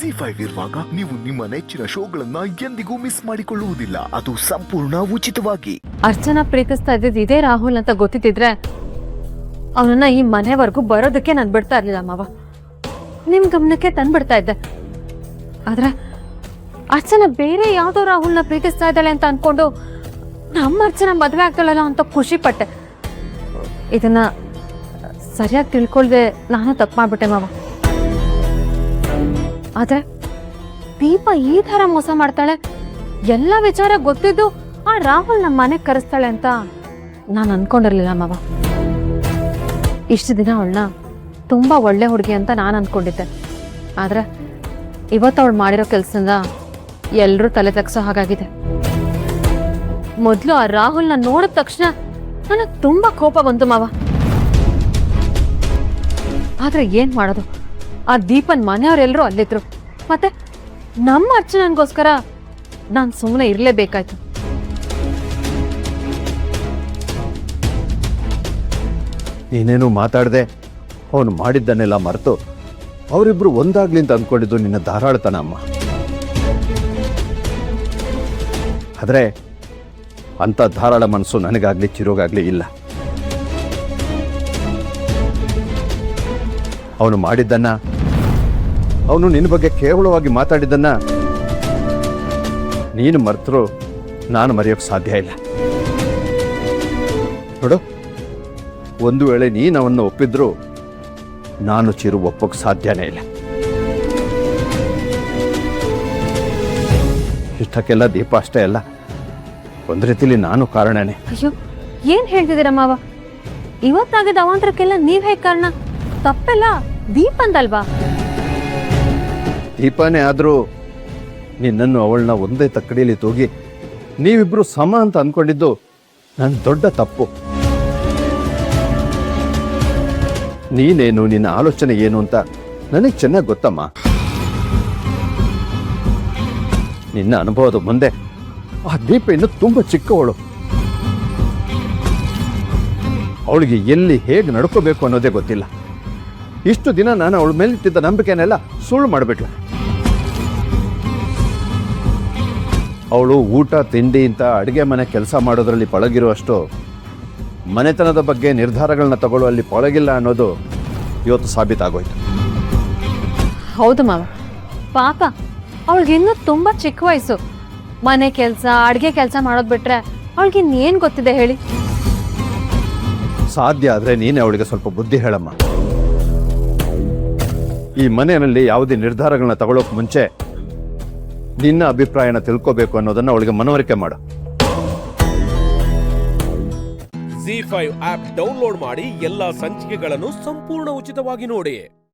ZEE5 ಇರುವಾಗ ನೀವು ನಿಮ್ಮ ನೆಚ್ಚಿನ ಶೋಗಳನ್ನ ಎಂದಿಗೂ ಮಿಸ್ ಮಾಡಿಕೊಳ್ಳುವುದಿಲ್ಲ. ಅದು ಸಂಪೂರ್ಣ ಉಚಿತವಾಗಿ. ಅರ್ಚನಾ ಪ್ರೀತಿಸ್ತಾ ಇದ್ದಿದ್ದು ಇದೇ ರಾಹುಲ್ ಅಂತ ಗೊತ್ತಿದ್ರೆ ಅವನನ್ನ ಈ ಮನೆವರೆಗೂ ಬರೋದಕ್ಕೆ ನಾನು ಬಿಡ್ತಾ ಇರ್ಲಿಲ್ಲ ಮಾವ. ನಿಮ್ ಗಮನಕ್ಕೆ ತಂದ್ಬಿಡ್ತಾ ಇದ್ದೆ. ಆದ್ರೆ ಅರ್ಚನಾ ಬೇರೆ ಯಾವ್ದೋ ರಾಹುಲ್ನ ಪ್ರೀತಿಸ್ತಾ ಇದ್ದಾಳೆ ಅಂತ ಅನ್ಕೊಂಡು ನಮ್ಮ ಅರ್ಚನಾ ಮದ್ವೆ ಆಗ್ತಾಳಲ್ಲ ಅಂತ ಖುಷಿ ಪಟ್ಟೆ. ಇದನ್ನ ಸರಿಯಾಗಿ ತಿಳ್ಕೊಳ್ದೆ ನಾನು ತಪ್ಪು ಮಾಡ್ಬಿಟ್ಟೆ ಮಾವ. ಆದ್ರೆ ದೀಪ ಈ ತರ ಮೋಸ ಮಾಡ್ತಾಳೆ, ಎಲ್ಲ ವಿಚಾರ ಗೊತ್ತಿದ್ದು ಆ ರಾಹುಲ್ ನಮ್ಮ ಮನೆಗೆ ಕರೆಸ್ತಾಳೆ ಅಂತ ನಾನು ಅನ್ಕೊಂಡಿರ್ಲಿಲ್ಲ ಮಾವ. ಇಷ್ಟು ದಿನ ಅವಳನ್ನ ತುಂಬಾ ಒಳ್ಳೆ ಹುಡುಗಿ ಅಂತ ನಾನು ಅನ್ಕೊಂಡಿದ್ದೆ. ಆದ್ರೆ ಇವತ್ತು ಅವಳು ಮಾಡಿರೋ ಕೆಲ್ಸದಿಂದ ಎಲ್ರೂ ತಲೆ ತಗ್ಸೋ ಹಾಗಾಗಿದೆ. ಮೊದ್ಲು ಆ ರಾಹುಲ್ನ ನೋಡಿದ ತಕ್ಷಣ ನನಗೆ ತುಂಬಾ ಕೋಪ ಬಂತು ಮಾವ. ಆದ್ರೆ ಏನ್ ಮಾಡೋದು, ಆ ದೀಪನ್ ಮನೆಯವರೆಲ್ಲರೂ ಅಲ್ಲಿದ್ರು. ಮತ್ತೆ ನಮ್ಮ ಅರ್ಚನನ್ಗೋಸ್ಕರ ನಾನು ಸುಮ್ಮನೆ ಇರ್ಲೇಬೇಕಾಯ್ತು. ನೀನೇನು ಮಾತಾಡದೆ ಅವನು ಮಾಡಿದ್ದನ್ನೆಲ್ಲ ಮರೆತು ಅವರಿಬ್ರು ಒಂದಾಗ್ಲಿ ಅಂತ ಅಂದ್ಕೊಂಡಿದ್ದು ನಿನ್ನ ಧಾರಾಳತನ ಅಮ್ಮ. ಆದರೆ ಅಂಥ ಧಾರಾಳ ಮನಸ್ಸು ನನಗಾಗ್ಲಿ ಚಿರೋಗಾಗ್ಲಿ ಇಲ್ಲ. ಅವನು ಮಾಡಿದ್ದನ್ನ, ಅವನು ನಿನ್ನ ಬಗ್ಗೆ ಕೇವಲವಾಗಿ ಮಾತಾಡಿದ್ದನ್ನ ನೀನು ಮರೆತರೂ ನಾನು ಮರೆಯೋಕ್ಕೆ ಸಾಧ್ಯ ಇಲ್ಲ. ನೋಡು, ಒಂದು ವೇಳೆ ನೀನು ಅವನ್ನು ಒಪ್ಪಿದ್ರು ನಾನು ಚಿರು ಒಪ್ಪೋಕೆ ಸಾಧ್ಯನೇ ಇಲ್ಲ. ಇಷ್ಟಕ್ಕೆಲ್ಲ ದೀಪ ಅಷ್ಟೇ ಅಲ್ಲ, ಒಂದು ರೀತಿಲಿ ನಾನು ಕಾರಣನೇ. ಅಯ್ಯೋ, ಏನ್ ಹೇಳ್ತಿದ್ದೀರ ಮಾವ? ಇವತ್ತಾಗಿದ್ದ ಅವಾಂತರಕ್ಕೆಲ್ಲ ನೀವ್ ಹೇಗೆ ಕಾರಣ? ತಪ್ಪೆಲ್ಲ ದೀಪಂದಲ್ವಾ? ದೀಪನೇ ಆದರೂ ನಿನ್ನನ್ನು ಅವಳನ್ನ ಒಂದೇ ತಕ್ಕಡಿಯಲ್ಲಿ ತೂಗಿ ನೀವಿಬ್ರು ಸಮ ಅಂತ ಅಂದ್ಕೊಂಡಿದ್ದು ನನ್ನ ದೊಡ್ಡ ತಪ್ಪು. ನೀನೇನು, ನಿನ್ನ ಆಲೋಚನೆ ಏನು ಅಂತ ನನಗೆ ಚೆನ್ನಾಗಿ ಗೊತ್ತಮ್ಮ. ನಿನ್ನ ಅನುಭವದ ಮುಂದೆ ಆ ದೀಪ ಇನ್ನು ತುಂಬ ಚಿಕ್ಕವಳು. ಅವಳಿಗೆ ಎಲ್ಲಿ ಹೇಗೆ ನಡ್ಕೋಬೇಕು ಅನ್ನೋದೇ ಗೊತ್ತಿಲ್ಲ. ಇಷ್ಟು ದಿನ ನಾನು ಅವಳ ಮೇಲಿಟ್ಟಿದ್ದ ನಂಬಿಕೆನೆಲ್ಲ ಸುಳ್ಳು ಮಾಡಿಬಿಟ್ಲೆ. ಅವಳು ಊಟ ತಿಂಡಿ ಅಂತ ಅಡುಗೆ ಮನೆ ಕೆಲಸ ಮಾಡೋದ್ರಲ್ಲಿ ಪಳಗಿರುವಷ್ಟು ಮನೆತನದ ಬಗ್ಗೆ ನಿರ್ಧಾರಗಳನ್ನ ತಗೊಳ್ಳುವಲ್ಲಿ ಪಳಗಿಲ್ಲ ಅನ್ನೋದು ಇವತ್ತು ಸಾಬೀತಾಗೋಯ್ತು. ಹೌದು ಮಾವ, ಪಾಪ ಅವಳಿಗೆ ಇನ್ನೂ ತುಂಬಾ ಚಿಕ್ಕ ವಯಸ್ಸು. ಮನೆ ಕೆಲಸ, ಅಡುಗೆ ಕೆಲಸ ಮಾಡೋದ್ ಬಿಟ್ರೆ ಅವಳಿಗೆ ಇನ್ನೇನ್ ಗೊತ್ತಿದೆ ಹೇಳಿ? ಸಾಧ್ಯ ಆದ್ರೆ ನೀನೇ ಅವಳಿಗೆ ಸ್ವಲ್ಪ ಬುದ್ಧಿ ಹೇಳಮ್ಮ. ಈ ಮನೆಯಲ್ಲಿ ಯಾವುದೇ ನಿರ್ಧಾರಗಳನ್ನ ತಗೊಳ್ಳೋಕೆ ಮುಂಚೆ ನಿನ್ನ ಅಭಿಪ್ರಾಯನ ತಿಳ್ಕೋಬೇಕು ಅನ್ನೋದನ್ನ ಅವಳಿಗೆ ಮನವರಿಕೆ ಮಾಡು. ZEE5 ಆಪ್ ಡೌನ್ಲೋಡ್ ಮಾಡಿ ಎಲ್ಲಾ ಸಂಚಿಕೆಗಳನ್ನು ಸಂಪೂರ್ಣ ಉಚಿತವಾಗಿ ನೋಡಿ.